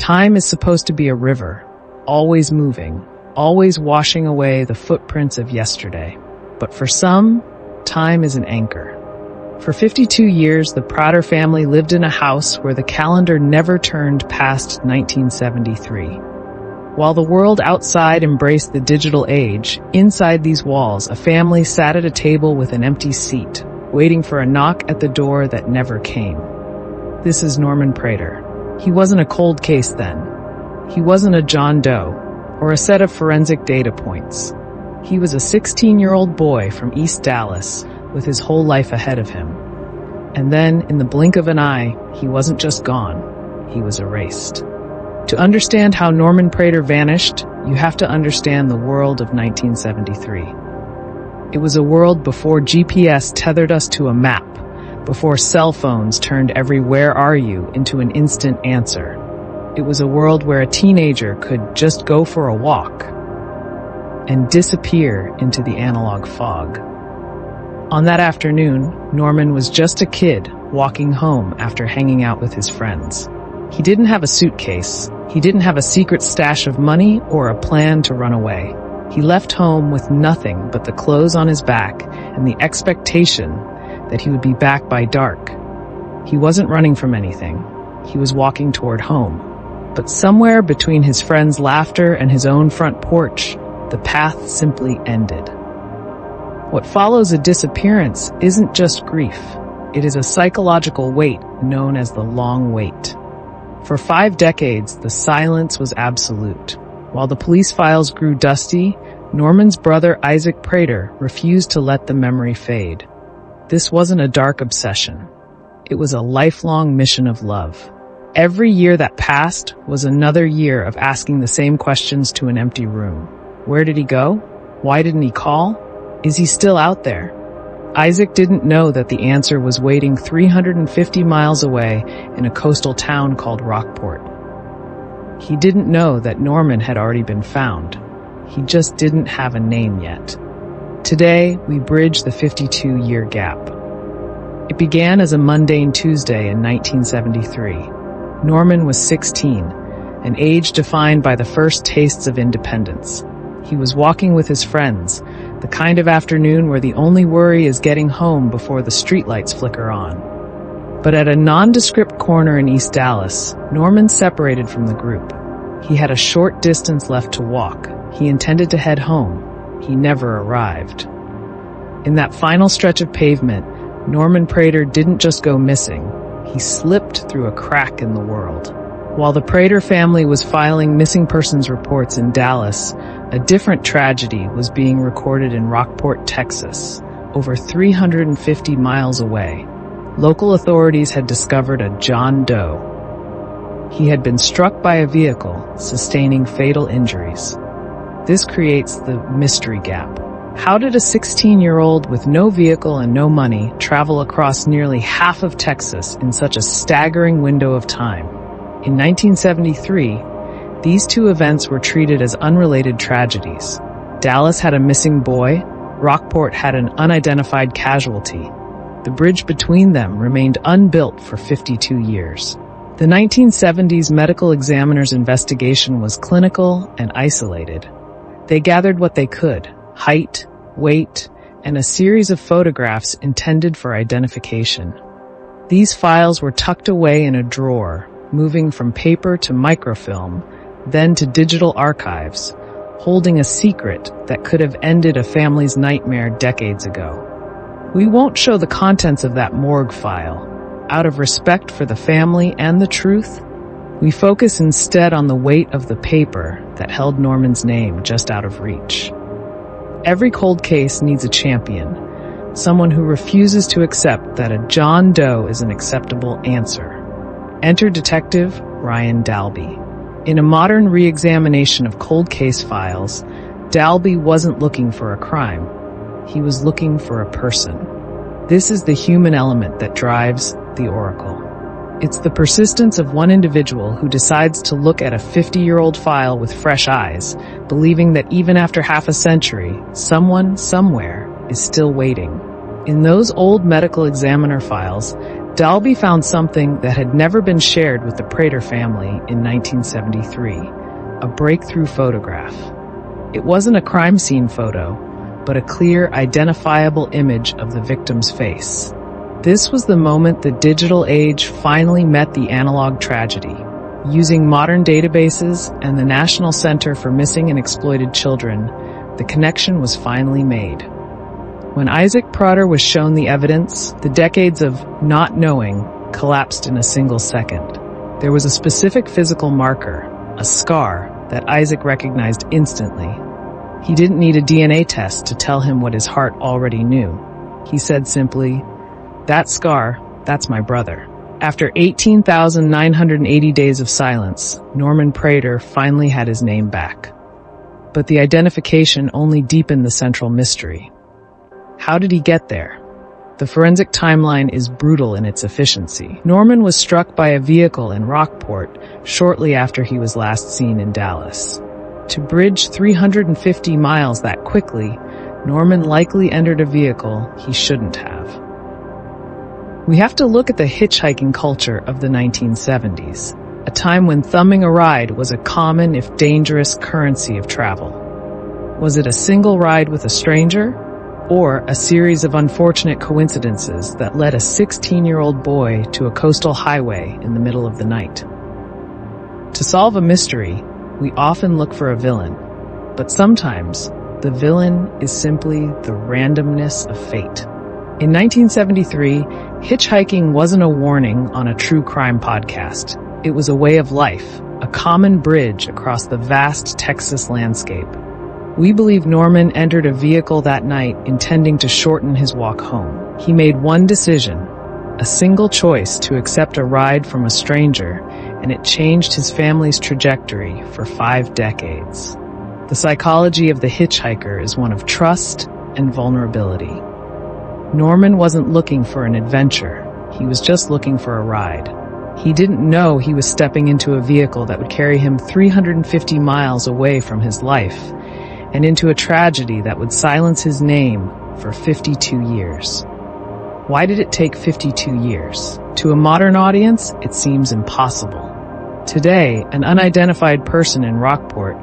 Time is supposed to be a river, always moving, always washing away the footprints of yesterday. But for some, time is an anchor. For 52 years, the Prater family lived in a house where the calendar never turned past 1973. While the world outside embraced the digital age, inside these walls, a family sat at a table with an empty seat, waiting for a knock at the door that never came. This is Norman Prater. He wasn't a cold case then. He wasn't a John Doe or a set of forensic data points. He was a 16-year-old boy from East Dallas with his whole life ahead of him. And then, in the blink of an eye, he wasn't just gone, he was erased. To understand how Norman Prater vanished, you have to understand the world of 1973. It was a world before GPS tethered us to a map, before cell phones turned every "where are you" into an instant answer. It was a world where a teenager could just go for a walk and disappear into the analog fog. On that afternoon, Norman was just a kid walking home after hanging out with his friends. He didn't have a suitcase, he didn't have a secret stash of money or a plan to run away. He left home with nothing but the clothes on his back and the expectation that he would be back by dark. He wasn't running from anything, he was walking toward home. But somewhere between his friends' laughter and his own front porch, the path simply ended. What follows a disappearance isn't just grief. It is a psychological weight known as the long wait. For 5 decades, the silence was absolute. While the police files grew dusty, Norman's brother Isaac Prater refused to let the memory fade. This wasn't a dark obsession. It was a lifelong mission of love. Every year that passed was another year of asking the same questions to an empty room. Where did he go? Why didn't he call? Is he still out there? Isaac didn't know that the answer was waiting 350 miles away in a coastal town called Rockport. He didn't know that Norman had already been found. He just didn't have a name yet. Today, we bridge the 52-year gap. It began as a mundane Tuesday in 1973. Norman was 16, an age defined by the first tastes of independence. He was walking with his friends, the kind of afternoon where the only worry is getting home before the streetlights flicker on. But at a nondescript corner in East Dallas, Norman separated from the group. He had a short distance left to walk. He intended to head home. He never arrived. In that final stretch of pavement, Norman Prater didn't just go missing. He slipped through a crack in the world. While the Prater family was filing missing persons reports in Dallas, a different tragedy was being recorded in Rockport, Texas, over 350 miles away. Local authorities had discovered a John Doe. He had been struck by a vehicle, sustaining fatal injuries. This creates the mystery gap. How did a 16-year-old with no vehicle and no money travel across nearly half of Texas in such a staggering window of time? In 1973, these two events were treated as unrelated tragedies. Dallas had a missing boy, Rockport had an unidentified casualty. The bridge between them remained unbuilt for 52 years. The 1970s medical examiner's investigation was clinical and isolated. They gathered what they could: height, weight, and a series of photographs intended for identification. These files were tucked away in a drawer, moving from paper to microfilm, then to digital archives, holding a secret that could have ended a family's nightmare decades ago. We won't show the contents of that morgue file. Out of respect for the family and the truth, we focus instead on the weight of the paper that held Norman's name just out of reach. Every cold case needs a champion, someone who refuses to accept that a John Doe is an acceptable answer. Enter Detective Ryan Dalby. In a modern re-examination of cold case files, Dalby wasn't looking for a crime. He was looking for a person. This is the human element that drives the Oracle. It's the persistence of one individual who decides to look at a 50-year-old file with fresh eyes, believing that even after half a century, someone, somewhere, is still waiting. In those old medical examiner files, Dalby found something that had never been shared with the Prater family in 1973, a breakthrough photograph. It wasn't a crime scene photo, but a clear, identifiable image of the victim's face. This was the moment the digital age finally met the analog tragedy. Using modern databases and the National Center for Missing and Exploited Children, the connection was finally made. When Isaac Prater was shown the evidence, the decades of not knowing collapsed in a single second. There was a specific physical marker, a scar, that Isaac recognized instantly. He didn't need a DNA test to tell him what his heart already knew. He said simply, "That scar, that's my brother." After 18,980 days of silence, Norman Prater finally had his name back. But the identification only deepened the central mystery. How did he get there? The forensic timeline is brutal in its efficiency. Norman was struck by a vehicle in Rockport shortly after he was last seen in Dallas. To bridge 350 miles that quickly, Norman likely entered a vehicle he shouldn't have. We have to look at the hitchhiking culture of the 1970s, a time when thumbing a ride was a common, if dangerous, currency of travel. Was it a single ride with a stranger, or a series of unfortunate coincidences that led a 16-year-old boy to a coastal highway in the middle of the night? To solve a mystery, we often look for a villain, but sometimes the villain is simply the randomness of fate. In 1973, hitchhiking wasn't a warning on a true crime podcast. It was a way of life, a common bridge across the vast Texas landscape. We believe Norman entered a vehicle that night intending to shorten his walk home. He made one decision, a single choice to accept a ride from a stranger, and it changed his family's trajectory for 5 decades. The psychology of the hitchhiker is one of trust and vulnerability. Norman wasn't looking for an adventure. He was just looking for a ride. He didn't know he was stepping into a vehicle that would carry him 350 miles away from his life and into a tragedy that would silence his name for 52 years. Why did it take 52 years? To a modern audience, it seems impossible. Today, an unidentified person in Rockport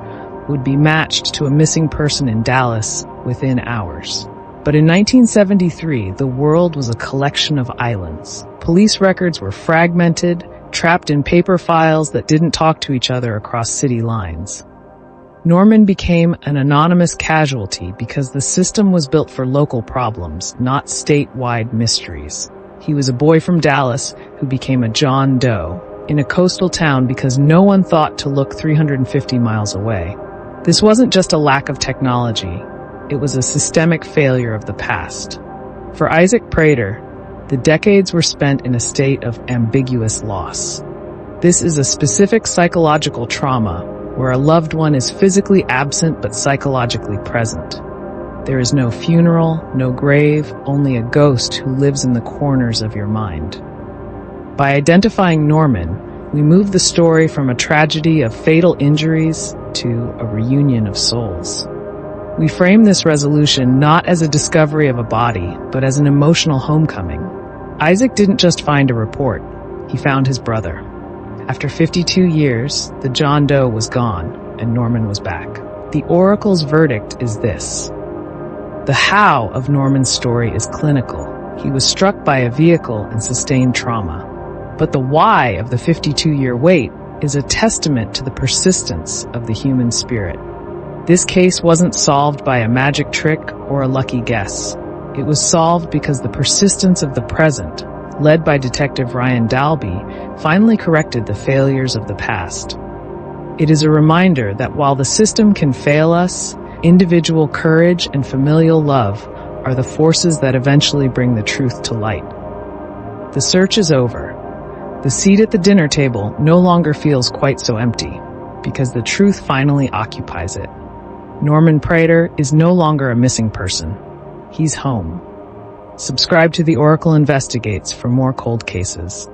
would be matched to a missing person in Dallas within hours. But in 1973, the world was a collection of islands. Police records were fragmented, trapped in paper files that didn't talk to each other across city lines. Norman became an anonymous casualty because the system was built for local problems, not statewide mysteries. He was a boy from Dallas who became a John Doe in a coastal town because no one thought to look 350 miles away. This wasn't just a lack of technology. It was a systemic failure of the past. For Isaac Prater, the decades were spent in a state of ambiguous loss. This is a specific psychological trauma where a loved one is physically absent but psychologically present. There is no funeral, no grave, only a ghost who lives in the corners of your mind. By identifying Norman, we move the story from a tragedy of fatal injuries to a reunion of souls. We frame this resolution not as a discovery of a body, but as an emotional homecoming. Isaac didn't just find a report, he found his brother. After 52 years, the John Doe was gone, and Norman was back. The Oracle's verdict is this. The how of Norman's story is clinical. He was struck by a vehicle and sustained trauma. But the why of the 52-year wait is a testament to the persistence of the human spirit. This case wasn't solved by a magic trick or a lucky guess. It was solved because the persistence of the present, led by Detective Ryan Dalby, finally corrected the failures of the past. It is a reminder that while the system can fail us, individual courage and familial love are the forces that eventually bring the truth to light. The search is over. The seat at the dinner table no longer feels quite so empty, because the truth finally occupies it. Norman Prater is no longer a missing person. He's home. Subscribe to The Oracle Investigates for more cold cases.